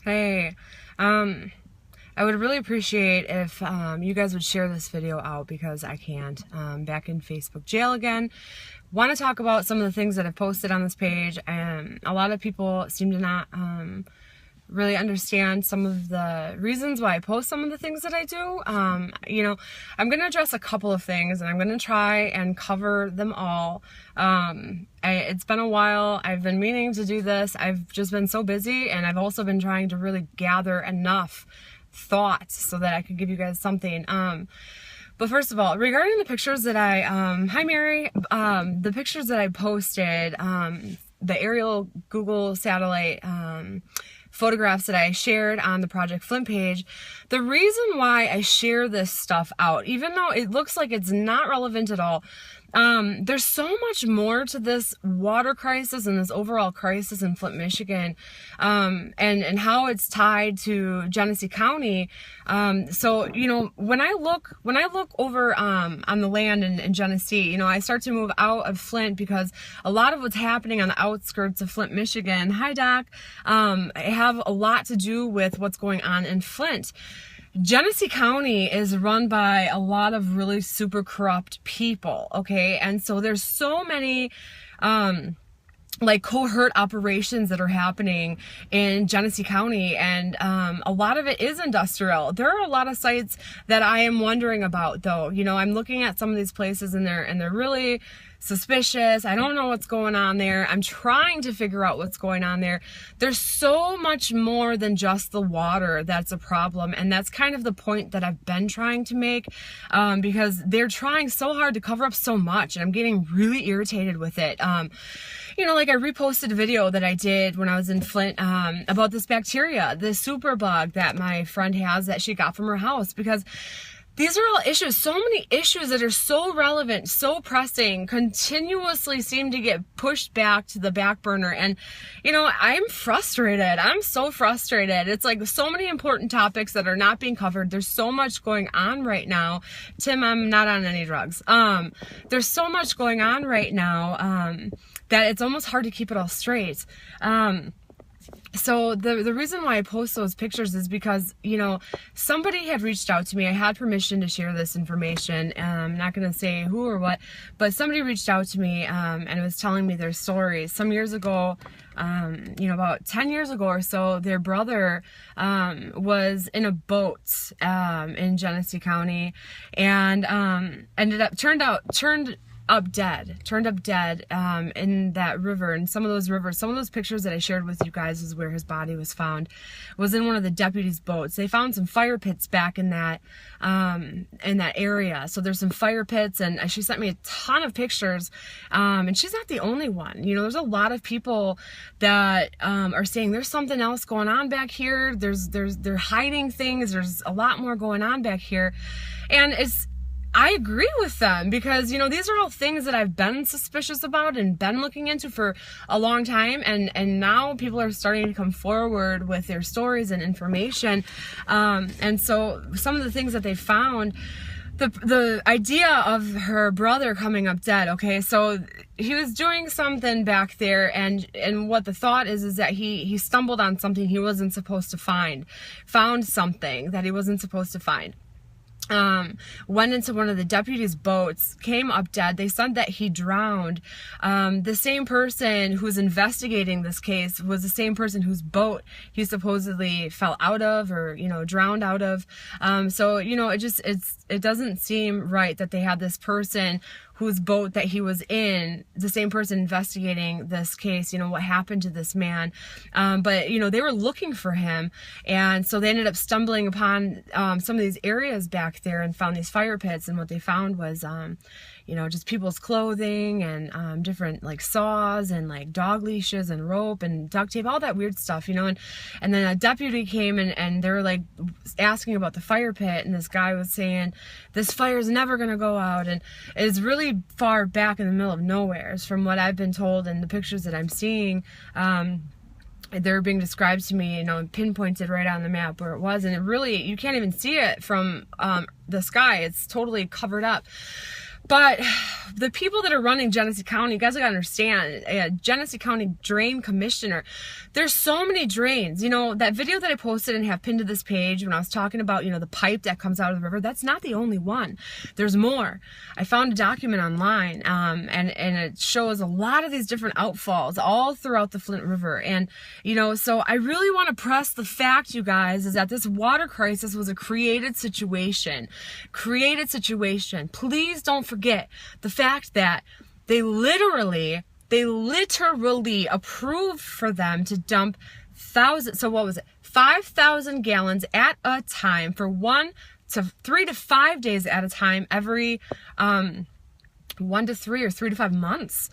Hey, I would really appreciate if you guys would share this video out because I can't. Back in Facebook jail again. Want to talk about some of the things that I've posted on this page, and a lot of people seem to not really understand some of the reasons why I post some of the things that I do. I'm going to address a couple of things, and I'm going to try and cover them all. It's been a while. I've been meaning to do this. I've just been so busy, and I've also been trying to really gather enough thoughts so that I could give you guys something. But first of all, regarding the pictures that hi Mary, the pictures that I posted, the aerial Google satellite photographs that I shared on the Project Flint page, the reason why I share this stuff out, even though it looks like it's not relevant at all, there's so much more to this water crisis and this overall crisis in Flint, Michigan, and how it's tied to Genesee County. So, when I look over, on the land in Genesee, I start to move out of Flint because a lot of what's happening on the outskirts of Flint, Michigan, hi Doc, have a lot to do with what's going on in Flint. Genesee County is run by a lot of really super corrupt people, okay? And so there's so many cohort operations that are happening in Genesee County, and a lot of it is industrial. There are a lot of sites that I am wondering about, though. I'm looking at some of these places, and they're really suspicious. I don't know what's going on there. I'm trying to figure out what's going on there. There's so much more than just the water that's a problem, and that's kind of the point that I've been trying to make, because they're trying so hard to cover up so much, and I'm getting really irritated with it. I reposted a video that I did when I was in Flint about this bacteria, this superbug that my friend has that she got from her house, because these are all issues, so many issues that are so relevant, so pressing, continuously seem to get pushed back to the back burner. And, I'm frustrated. I'm so frustrated. It's like so many important topics that are not being covered. There's so much going on right now. Tim, I'm not on any drugs. There's so much going on right now that it's almost hard to keep it all straight. So the reason why I post those pictures is because, somebody had reached out to me. I had permission to share this information. I'm not going to say who or what, but somebody reached out to me and was telling me their stories. Some years ago, about 10 years ago or so, their brother was in a boat in Genesee County, and turned up dead in that river. And some of those pictures that I shared with you guys is where his body was found, was in one of the deputies' boats. They found some fire pits back in that area. So there's some fire pits, and she sent me a ton of pictures, and she's not the only one. There's a lot of people that are saying there's something else going on back here. They're hiding things. There's a lot more going on back here, and I agree with them, because, these are all things that I've been suspicious about and been looking into for a long time. And now people are starting to come forward with their stories and information. And so some of the things that they found, the idea of her brother coming up dead, okay, so he was doing something back there, and what the thought is that he stumbled on something he wasn't supposed to found something that he wasn't supposed to find. Went into one of the deputies' boats, came up dead. They said that he drowned. The same person who's investigating this case was the same person whose boat he supposedly fell out of, or, drowned out of. So, it doesn't seem right that they had this person whose boat that he was in, the same person investigating this case, what happened to this man. But, they were looking for him. And so they ended up stumbling upon some of these areas back there and found these fire pits. And what they found was, just people's clothing and different saws and dog leashes and rope and duct tape, all that weird stuff, and then a deputy came and they were asking about the fire pit, and this guy was saying, this fire is never going to go out, and it's really far back in the middle of nowhere, from what I've been told, and the pictures that I'm seeing. They're being described to me, pinpointed right on the map where it was, and it really, you can't even see it from the sky. It's totally covered up. But the people that are running Genesee County, you guys gotta understand, Genesee County Drain Commissioner, there's so many drains. You know, that video that I posted and have pinned to this page when I was talking about, you know, the pipe that comes out of the river, that's not the only one. There's more. I found a document online, and it shows a lot of these different outfalls all throughout the Flint River. And, you know, so I really want to press the fact, you guys, is that this water crisis was a created situation. Please don't forget the fact that they literally approved for them to dump 5,000 gallons at a time for 3 to 5 days at a time every 1 to 3 or 3 to 5 months.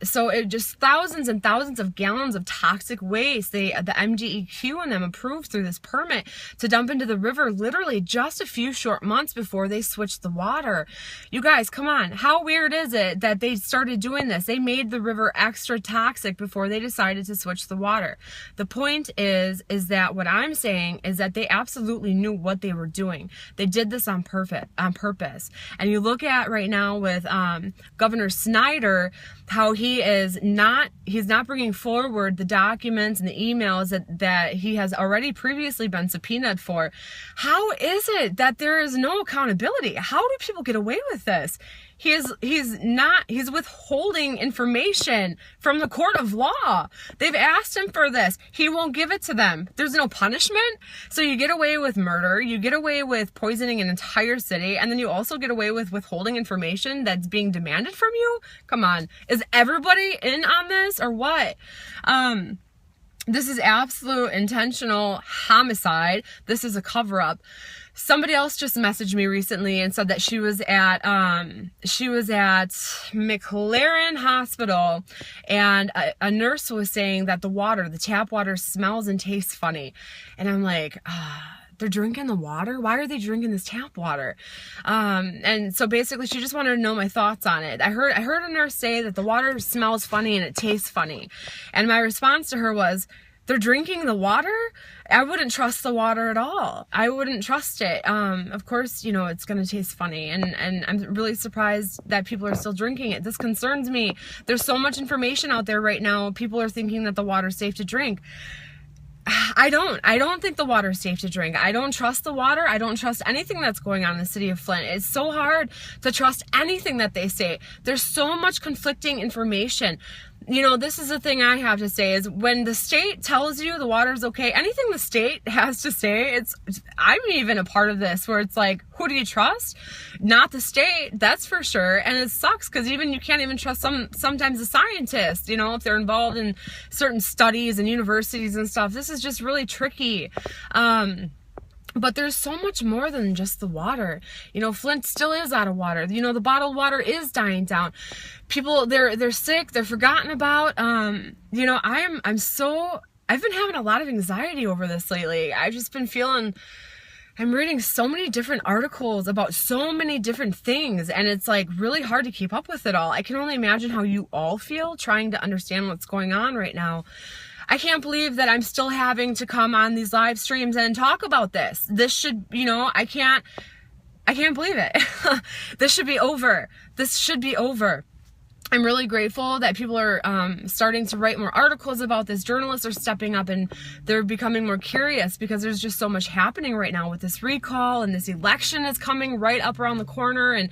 So it just thousands and thousands of gallons of toxic waste. The MDEQ and them approved through this permit to dump into the river literally just a few short months before they switched the water. You guys, come on. How weird is it that they started doing this? They made the river extra toxic before they decided to switch the water. The point is that what I'm saying is that they absolutely knew what they were doing. They did this on purpose. And you look at right now with Governor Snyder, how he's not bringing forward the documents and the emails that he has already previously been subpoenaed for. How is it that there is no accountability? How do people get away with this? He's withholding information from the court of law. They've asked him for this. He won't give it to them. There's no punishment. So you get away with murder, you get away with poisoning an entire city, and then you also get away with withholding information that's being demanded from you? Come on. Is everybody in on this or what? This is absolute intentional homicide. This is a cover-up. Somebody else just messaged me recently and said that she was at McLaren Hospital, and a nurse was saying that the tap water smells and tastes funny. And I'm like, they're drinking the water? Why are they drinking this tap water? And so basically she just wanted to know my thoughts on it. I heard a nurse say that the water smells funny and it tastes funny. And my response to her was, they're drinking the water? I wouldn't trust the water at all. I wouldn't trust it. Of course, you know, it's going to taste funny. And I'm really surprised that people are still drinking it. This concerns me. There's so much information out there right now. People are thinking that the water's safe to drink. I don't think the water is safe to drink. I don't trust the water. I don't trust anything that's going on in the city of Flint. It's so hard to trust anything that they say. There's so much conflicting information. You know, this is the thing I have to say is when the state tells you the water's okay, anything the state has to say, I'm even a part of this where it's like, who do you trust? Not the state, that's for sure. And it sucks because even you can't even trust sometimes the scientists, you know, if they're involved in certain studies and universities and stuff. This is just really tricky. But there's so much more than just the water. You know, Flint still is out of water. You know, the bottled water is dying down. People, they're sick, they're forgotten about. You know, I've been having a lot of anxiety over this lately. I've just been feeling, I'm reading so many different articles about so many different things, and it's like really hard to keep up with it all. I can only imagine how you all feel trying to understand what's going on right now. I can't believe that I'm still having to come on these live streams and talk about this. This should, you know, I can't believe it. This should be over. This should be over. I'm really grateful that people are starting to write more articles about this. Journalists are stepping up and they're becoming more curious because there's just so much happening right now with this recall, and this election is coming right up around the corner, and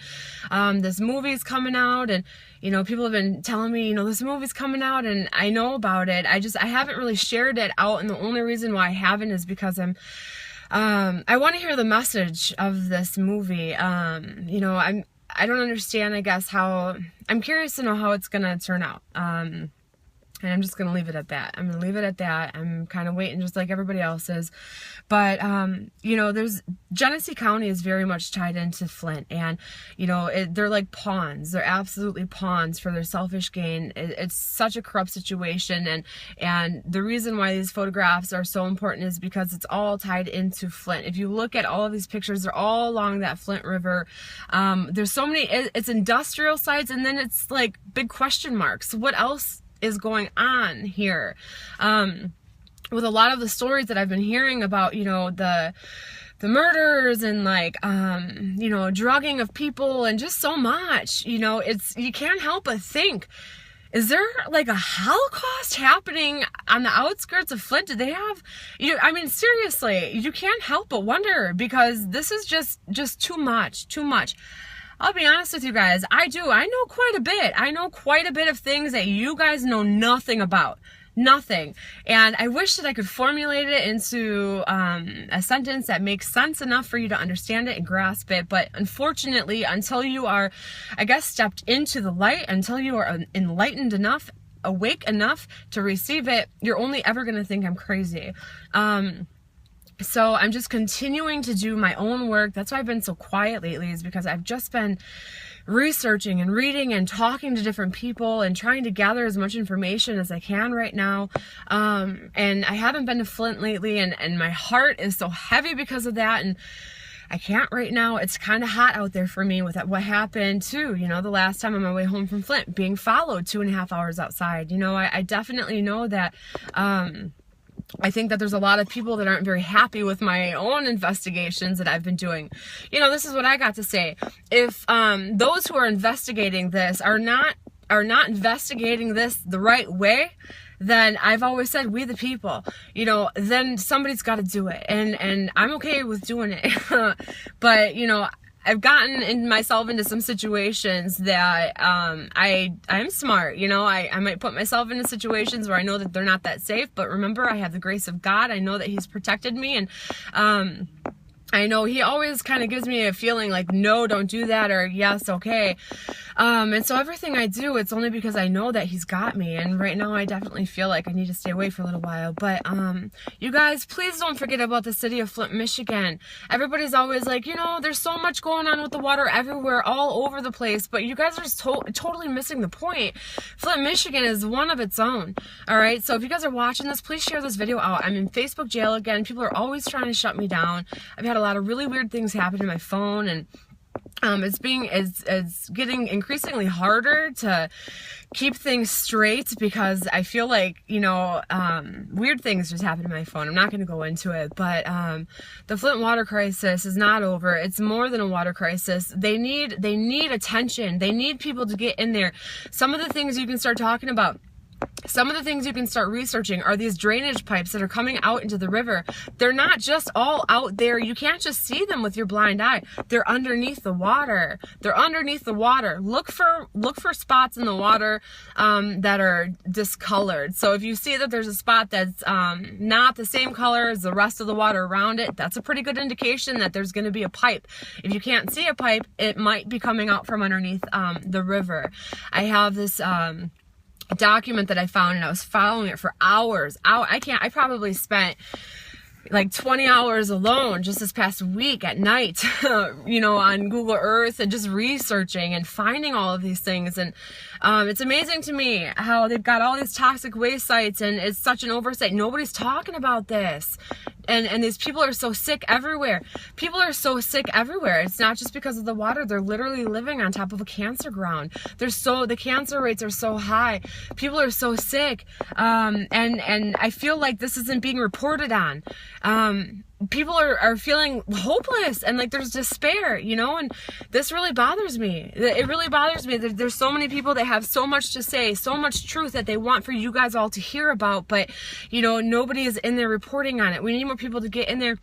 this movie's coming out, and you know, people have been telling me, you know, this movie's coming out, and I know about it. I haven't really shared it out, and the only reason why I haven't is because I want to hear the message of this movie. You know, I don't understand, I guess, I'm curious to know how it's going to turn out. And I'm just going to leave it at that. I'm going to leave it at that. I'm kind of waiting just like everybody else is. But, you know, Genesee County is very much tied into Flint. And, you know, they're like pawns. They're absolutely pawns for their selfish gain. It's such a corrupt situation. And the reason why these photographs are so important is because it's all tied into Flint. If you look at all of these pictures, they're all along that Flint River. There's so many, it's industrial sites, and then it's like big question marks. What else is going on here? With a lot of the stories that I've been hearing about, you know, the the murders and like, you know, drugging of people and just so much, you know, you can't help but think, is there like a Holocaust happening on the outskirts of Flint? Do they have, I mean, seriously, you can't help but wonder, because this is just too much. I'll be honest with you guys. I know quite a bit. I know quite a bit of things that you guys know nothing about. Nothing. And I wish that I could formulate it into a sentence that makes sense enough for you to understand it and grasp it. But unfortunately, until you are, I guess, stepped into the light, until you are enlightened enough, awake enough to receive it, you're only ever going to think I'm crazy. So I'm just continuing to do my own work. That's why I've been so quiet lately, is because I've just been researching and reading and talking to different people and trying to gather as much information as I can right now. And I haven't been to Flint lately, and my heart is so heavy because of that. And I can't right now. It's kind of hot out there for me with what happened too. You know, the last time on my way home from Flint, being followed 2.5 hours outside. You know, I definitely know that, I think that there's a lot of people that aren't very happy with my own investigations that I've been doing. You know, this is what I got to say. If those who are investigating this are not investigating this the right way, then I've always said, we the people, you know, then somebody's got to do it. And I'm okay with doing it. But, you know, I've gotten myself into some situations that I'm smart, you know. I might put myself into situations where I know that they're not that safe, but remember, I have the grace of God. I know that He's protected me, and I know He always kind of gives me a feeling like, no, don't do that, or yes, okay. And so everything I do, it's only because I know that He's got me. And right now I definitely feel like I need to stay away for a little while. But you guys, please don't forget about the city of Flint, Michigan. Everybody's always like, you know, there's so much going on with the water everywhere, all over the place. But you guys are just totally missing the point. Flint, Michigan is one of its own. All right. So if you guys are watching this, please share this video out. I'm in Facebook jail again. People are always trying to shut me down. I've had a lot of really weird things happen to my phone, and it's getting increasingly harder to keep things straight, because I feel like, you know, weird things just happen to my phone. I'm not going to go into it, but the Flint water crisis is not over. It's more than a water crisis. They need attention. They need people to get in there. Some of the things you can start talking about, some of the things you can start researching are these drainage pipes that are coming out into the river. They're not just all out there. You can't just see them with your blind eye. They're underneath the water. They're underneath the water. Look for spots in the water that are discolored. So if you see that there's a spot that's not the same color as the rest of the water around it, that's a pretty good indication that there's going to be a pipe. If you can't see a pipe, it might be coming out from underneath the river. I have this document that I found, and I was following it for hours. I probably spent like 20 hours alone just this past week at night, you know, on Google Earth, and just researching and finding all of these things. And it's amazing to me how they've got all these toxic waste sites, and it's such an oversight. Nobody's talking about this. And these people are so sick everywhere. People are so sick everywhere. It's not just because of the water. They're literally living on top of a cancer ground. The cancer rates are so high. People are so sick. And I feel like this isn't being reported on. People are feeling hopeless, and like there's despair, you know, and this really bothers me. It really bothers me that there's so many people that have so much to say, so much truth that they want for you guys all to hear about, but, you know, nobody is in there reporting on it. We need more people to get in there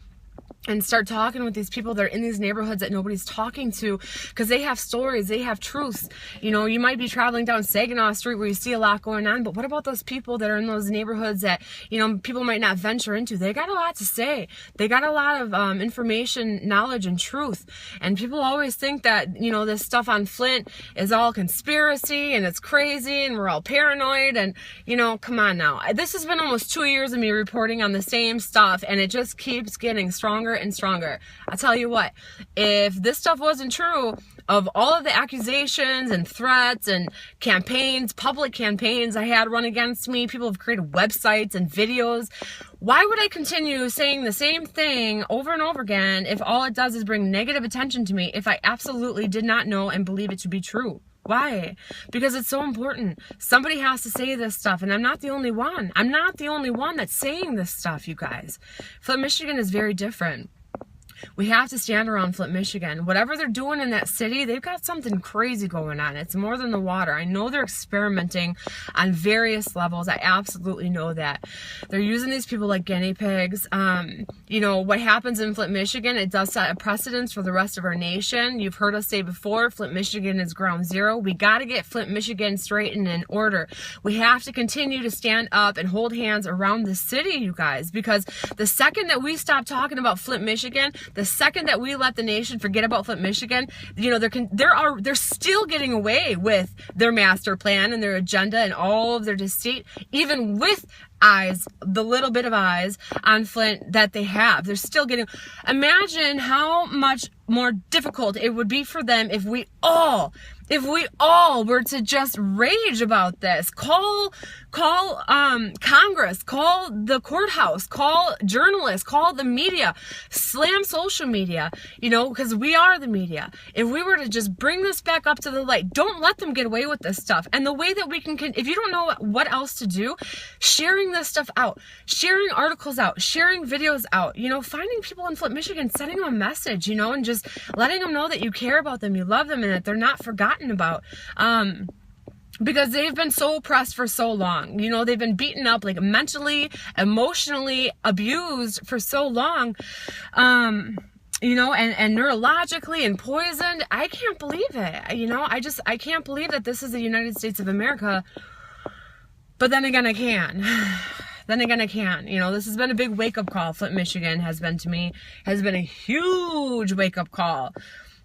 and start talking with these people that are in these neighborhoods that nobody's talking to, because they have stories, they have truths. You know, you might be traveling down Saginaw Street where you see a lot going on, but what about those people that are in those neighborhoods that, you know, people might not venture into? They got a lot to say. They got a lot of information, knowledge, and truth. And people always think that, you know, this stuff on Flint is all conspiracy and it's crazy and we're all paranoid, and, you know, come on now. This has been almost 2 years of me reporting on the same stuff, and it just keeps getting stronger and stronger. I'll tell you what, if this stuff wasn't true, of all of the accusations and threats and campaigns, public campaigns I had run against me, people have created websites and videos, why would I continue saying the same thing over and over again if all it does is bring negative attention to me, if I absolutely did not know and believe it to be true? Why? Because it's so important. Somebody has to say this stuff, and I'm not the only one. I'm not the only one that's saying this stuff, you guys. Flint, Michigan is very different. We have to stand around Flint, Michigan. Whatever they're doing in that city, they've got something crazy going on. It's more than the water. I know they're experimenting on various levels. I absolutely know that. They're using these people like guinea pigs. You know, what happens in Flint, Michigan, it does set a precedence for the rest of our nation. You've heard us say before, Flint, Michigan is ground zero. We got to get Flint, Michigan straight and in order. We have to continue to stand up and hold hands around the city, you guys, because the second that we stop talking about Flint, Michigan, the second that we let the nation forget about Flint, Michigan, you know, they're still getting away with their master plan and their agenda and all of their deceit, even with eyes, the little bit of eyes on Flint that they have. They're still getting, imagine how much more difficult it would be for them if we all were to just rage about this. Call Congress, call the courthouse, call journalists, call the media, slam social media, you know, because we are the media. If we were to just bring this back up to the light, don't let them get away with this stuff. And the way that we can, if you don't know what else to do, sharing this stuff out, sharing articles out, sharing videos out, you know, finding people in Flint, Michigan, sending them a message, you know, and just letting them know that you care about them, you love them, and that they're not forgotten about. Because they've been so oppressed for so long. You know, they've been beaten up, like mentally, emotionally abused for so long. You know, and neurologically and poisoned. I can't believe it. You know, I can't believe that this is the United States of America. But then again, I can. Then again, I can. You know, this has been a big wake-up call. Flint, Michigan has been a huge wake-up call.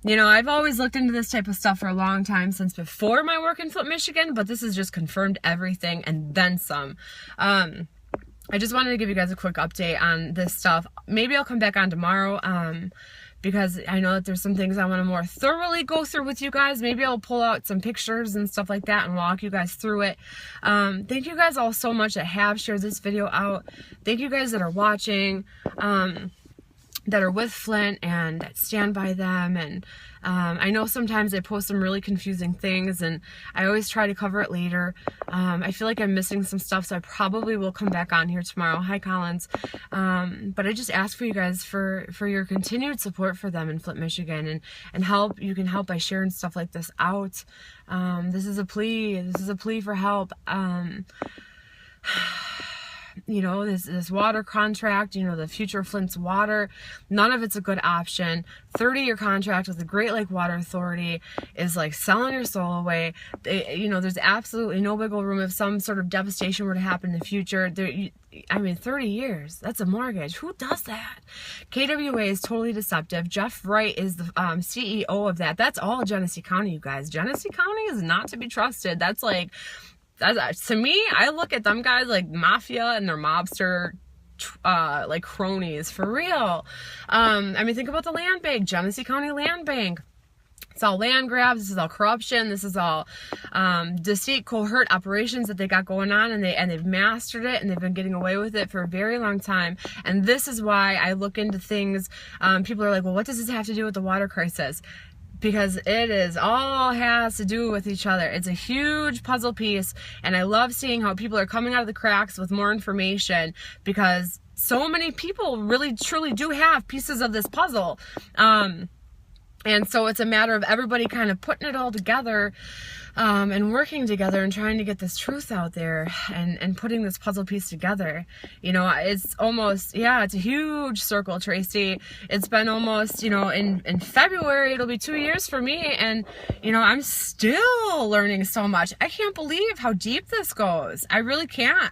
You know, I've always looked into this type of stuff for a long time, since before my work in Flint, Michigan, but this has just confirmed everything and then some. I just wanted to give you guys a quick update on this stuff. Maybe I'll come back on tomorrow, because I know that there's some things I want to more thoroughly go through with you guys. Maybe I'll pull out some pictures and stuff like that and walk you guys through it. Thank you guys all so much that have shared this video out. Thank you guys that are watching, that are with Flint and that stand by them. And I know sometimes I post some really confusing things, and I always try to cover it later. I feel like I'm missing some stuff, so I probably will come back on here tomorrow. Hi, Collins. But I just ask for you guys for your continued support for them in Flint, Michigan, and help. You can help by sharing stuff like this out. This is a plea. This is a plea for help. You know, this water contract, you know, the future of Flint's water, none of it's a good option. 30-year contract with the Great Lake Water Authority is like selling your soul away. You know, there's absolutely no wiggle room if some sort of devastation were to happen in the future. I mean, 30 years, that's a mortgage. Who does that? KWA is totally deceptive. Jeff Wright is the CEO of that. That's all Genesee County, you guys. Genesee County is not to be trusted. That's like, to me, I look at them guys like mafia and their mobster like cronies, for real. I mean, think about the land bank, Genesee County Land Bank. It's all land grabs. This is all corruption. This is all deceit, covert operations that they got going on, and they've mastered it, and they've been getting away with it for a very long time. And this is why I look into things. People are like, well, what does this have to do with the water crisis? Because it is all has to do with each other. It's a huge puzzle piece, and I love seeing how people are coming out of the cracks with more information, because so many people really truly do have pieces of this puzzle. And so it's a matter of everybody kind of putting it all together, and working together and trying to get this truth out there, and putting this puzzle piece together. You know, it's almost, yeah, it's a huge circle, Tracy. It's been almost, you know, in February, it'll be 2 years for me. And, you know, I'm still learning so much. I can't believe how deep this goes. I really can't.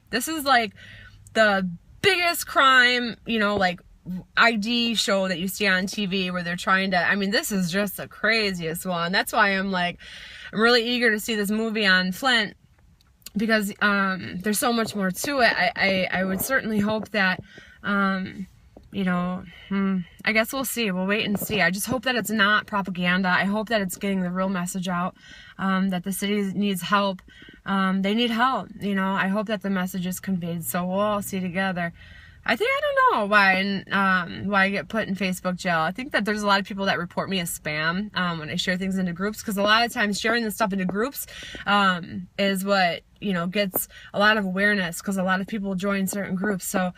This is like the biggest crime, you know, like ID show that you see on TV where they're trying to, I mean, this is just the craziest one. That's why I'm really eager to see this movie on Flint, because there's so much more to it. I would certainly hope that, you know, I guess we'll see. We'll wait and see. I just hope that it's not propaganda. I hope that it's getting the real message out, that the city needs help. They need help, you know. I hope that the message is conveyed, so we'll all see together. I don't know why I get put in Facebook jail. I think that there's a lot of people that report me as spam when I share things into groups, because a lot of times sharing this stuff into groups is what, you know, gets a lot of awareness, because a lot of people join certain groups. So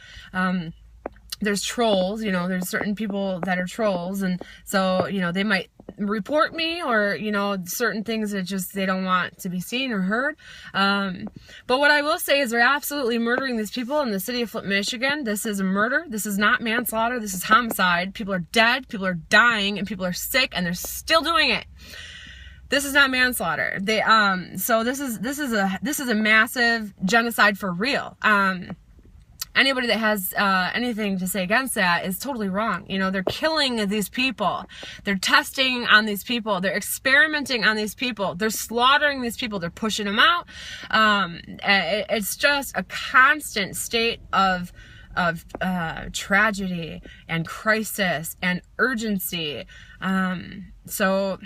there's trolls, you know, there's certain people that are trolls, and so, you know, they might report me, or, you know, certain things that just they don't want to be seen or heard. But what I will say is they're absolutely murdering these people in the city of Flint, Michigan. This is a murder. This is not manslaughter. This is homicide. People are dead, people are dying, and people are sick, and they're still doing it. This is not manslaughter. So this is a massive genocide for real. Anybody that has anything to say against that is totally wrong. You know, they're killing these people. They're testing on these people. They're experimenting on these people. They're slaughtering these people. They're pushing them out. It's just a constant state of tragedy and crisis and urgency. So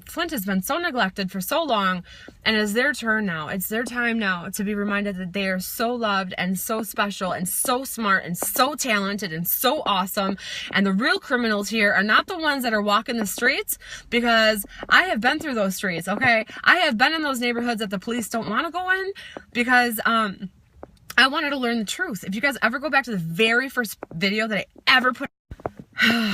Flint has been so neglected for so long, and it's their turn now. It's their time now to be reminded that they are so loved and so special and so smart and so talented and so awesome. And the real criminals here are not the ones that are walking the streets, because I have been through those streets, okay? I have been in those neighborhoods that the police don't want to go in, because I wanted to learn the truth. If you guys ever go back to the very first video that I ever put,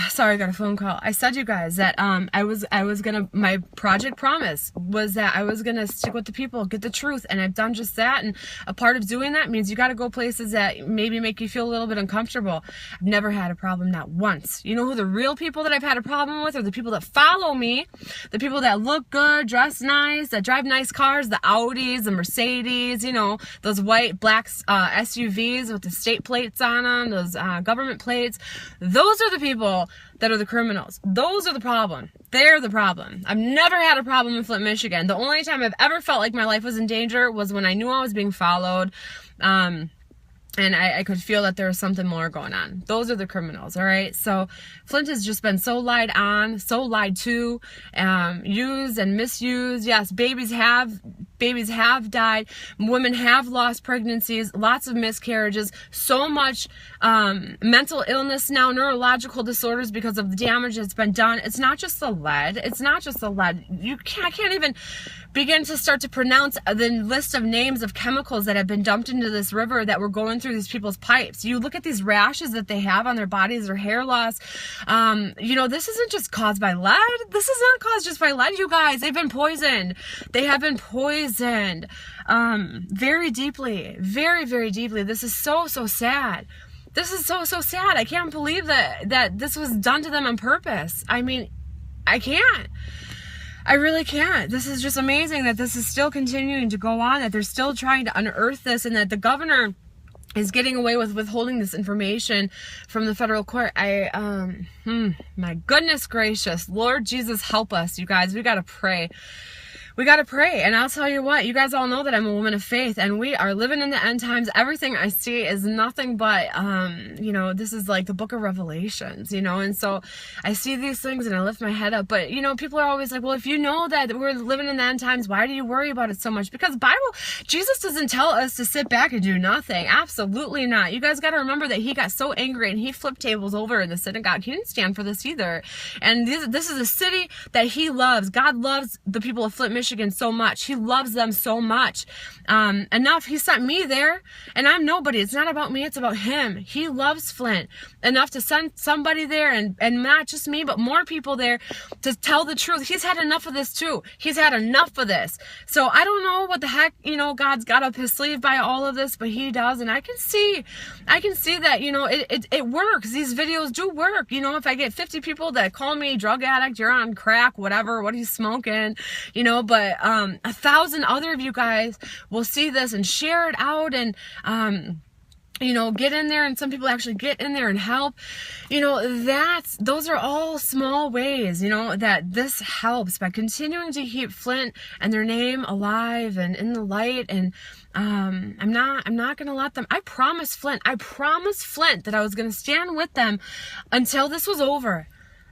sorry, I got a phone call. I said, you guys, that I was gonna, my project promise was that I was gonna stick with the people, get the truth, and I've done just that. And a part of doing that means you got to go places that maybe make you feel a little bit uncomfortable. I've never had a problem, not once. You know who the real people that I've had a problem with are? The people that follow me, the people that look good, dress nice, that drive nice cars, the Audis, the Mercedes, you know, those white, black SUVs with the state plates on them, those government plates. Those are the people that are the criminals. Those are the problem. They're the problem. I've never had a problem in Flint, Michigan. The only time I've ever felt like my life was in danger was when I knew I was being followed. And I could feel that there was something more going on. Those are the criminals, all right? So Flint has just been so lied on, so lied to, used and misused. Yes, babies have died. Women have lost pregnancies, lots of miscarriages, so much mental illness now, neurological disorders because of the damage that's been done. It's not just the lead. It's not just the lead. I can't even begin to start to pronounce the list of names of chemicals that have been dumped into this river that were going through these people's pipes. You look at these rashes that they have on their bodies, their hair loss. You know, this isn't just caused by lead. This is not caused just by lead, you guys. They've been poisoned. They have been poisoned very deeply, very, very deeply. This is so, so sad. This is so, so sad. I can't believe that this was done to them on purpose. I mean, I can't. I really can't. This is just amazing that this is still continuing to go on, that they're still trying to unearth this, and that the governor is getting away with withholding this information from the federal court. My goodness gracious, Lord Jesus, help us, you guys. We got to pray. We got to pray. And I'll tell you what, you guys all know that I'm a woman of faith, and we are living in the end times. Everything I see is nothing but, you know, this is like the book of Revelations, you know, and so I see these things and I lift my head up. But, you know, people are always like, well, if you know that we're living in the end times, why do you worry about it so much? Because Jesus doesn't tell us to sit back and do nothing. Absolutely not. You guys got to remember that he got so angry and he flipped tables over in the synagogue. He didn't stand for this either. And this is a city that he loves. God loves the people of Flint, Michigan so much. He loves them so much. Enough. He sent me there, and I'm nobody. It's not about me. It's about him. He loves Flint enough to send somebody there, and not just me, but more people there to tell the truth. He's had enough of this too. He's had enough of this. So I don't know what the heck, you know, God's got up his sleeve by all of this, but he does. And I can see that, you know, it works. These videos do work. You know, if I get 50 people that call me drug addict, you're on crack, whatever, what are you smoking, you know, but 1,000 other of you guys will see this and share it out, and you know, get in there, and some people actually get in there and help. You know, those are all small ways, you know, that this helps by continuing to keep Flint and their name alive and in the light. And I'm not going to let them. I promised Flint that I was going to stand with them until this was over.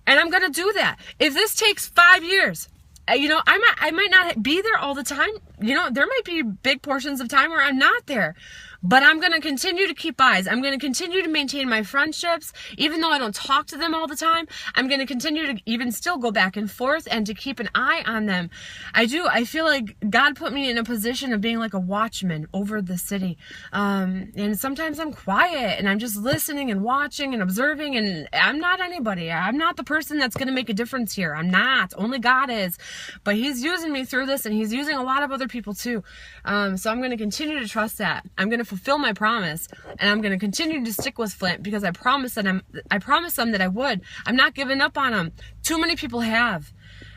And I'm going to do that. If this takes 5 years, you know, I might not be there all the time. You know, there might be big portions of time where I'm not there. But I'm going to continue to keep eyes. I'm going to continue to maintain my friendships. Even though I don't talk to them all the time, I'm going to continue to even still go back and forth and to keep an eye on them. I feel like God put me in a position of being like a watchman over the city. And sometimes I'm quiet and I'm just listening and watching and observing, and I'm not anybody. I'm not the person that's going to make a difference here. I'm not. Only God is. But He's using me through this, and He's using a lot of other people too. So I'm going to continue to trust that. I'm going to fulfill my promise, and I'm going to continue to stick with Flint because I promised them that I would. I'm not giving up on them. Too many people have.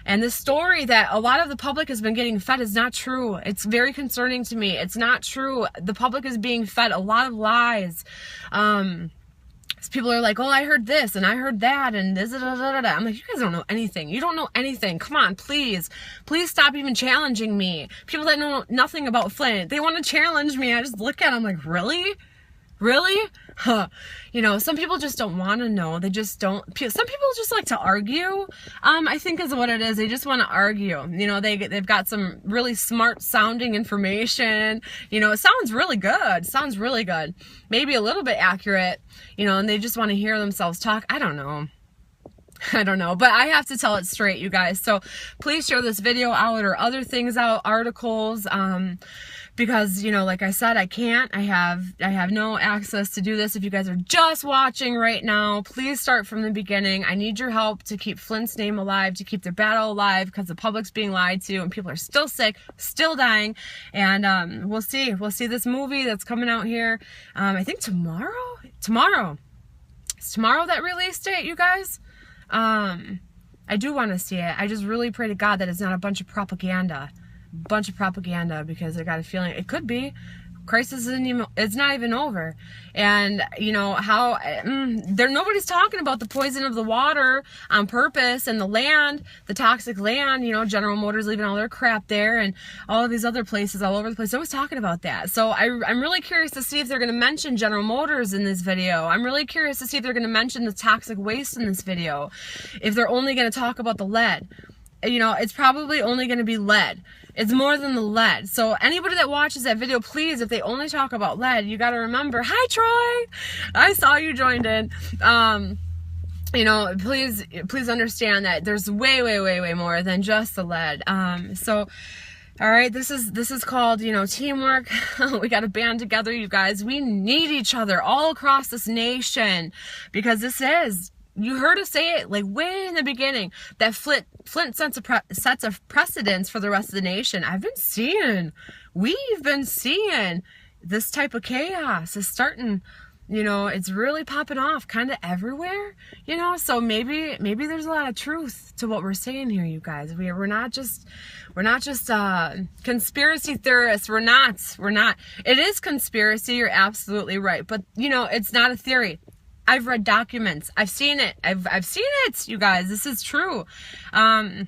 And the story that a lot of the public has been getting fed is not true. It's very concerning to me. It's not true. The public is being fed a lot of lies. People are like, oh, I heard this and I heard that and this, I'm like, you guys don't know anything. You don't know anything. Come on, please. Please stop even challenging me. People that know nothing about Flint, they want to challenge me. I just look at them like, really? Really? Huh. You know, some people just don't want to know. They just don't. Some people just like to argue. I think is what it is. They just want to argue. You know, they've got some really smart sounding information. You know, it sounds really good. Sounds really good. Maybe a little bit accurate. You know, and they just want to hear themselves talk. I don't know, but I have to tell it straight, you guys. So please share this video out or other things out, articles, because, you know, like I said, I can't. I have no access to do this. If you guys are just watching right now, please start from the beginning. I need your help to keep Flint's name alive, to keep their battle alive, because the public's being lied to and people are still sick, still dying. And we'll see this movie that's coming out here. I think tomorrow. It's tomorrow that release date, you guys. I do want to see it. I just really pray to God that it's not a bunch of propaganda. Because I got a feeling it could be. Crisis it's not even over. And you know how nobody's talking about the poison of the water on purpose, and the land, the toxic land, you know, General Motors leaving all their crap there, and all of these other places all over the place. I was talking about that. So I'm really curious to see if they're going to mention General Motors in this video. I'm really curious to see if they're going to mention the toxic waste in this video. If they're only going to talk about the lead. You know, it's probably only going to be lead. It's more than the lead. So anybody that watches that video, please, if they only talk about lead, you got to remember, hi, Troy. I saw you joined in. You know, please understand that there's way more than just the lead. So, all right, this is called, you know, teamwork. We got to band together, you guys. We need each other all across this nation, because this is, you heard us say it like way in the beginning, that Flint sets a precedence for the rest of the nation. We've been seeing this type of chaos is starting, you know, it's really popping off kind of everywhere, you know. So maybe there's a lot of truth to what we're saying here, you guys. We're not just conspiracy theorists. We're not. It is conspiracy. You're absolutely right. But you know, it's not a theory. I've read documents. I've seen it. I've seen it, you guys. This is true. You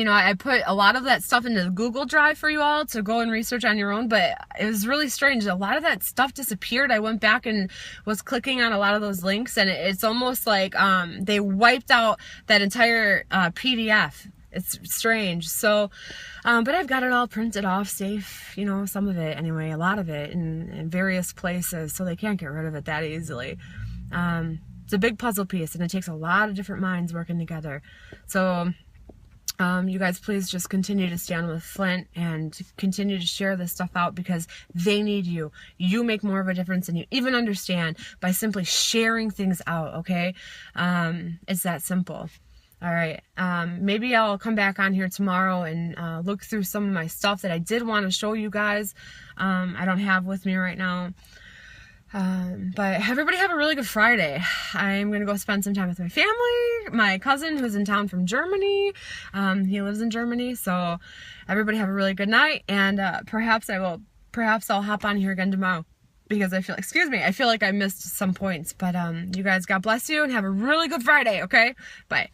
know, I put a lot of that stuff into the Google Drive for you all to go and research on your own, but it was really strange. A lot of that stuff disappeared. I went back and was clicking on a lot of those links, and it's almost like they wiped out that entire PDF. It's strange. So, but I've got it all printed off, safe, you know, some of it anyway, a lot of it in various places, so they can't get rid of it that easily. It's a big puzzle piece, and it takes a lot of different minds working together. So, you guys, please just continue to stand with Flint and continue to share this stuff out, because they need you. You make more of a difference than you even understand by simply sharing things out, okay? It's that simple. All right. Maybe I'll come back on here tomorrow and look through some of my stuff that I did want to show you guys. I don't have with me right now. But everybody have a really good Friday. I'm going to go spend some time with my family, my cousin who's in town from Germany. He lives in Germany. So everybody have a really good night. And perhaps I'll hop on here again tomorrow, because I feel like I missed some points. But you guys, God bless you and have a really good Friday, okay? Bye.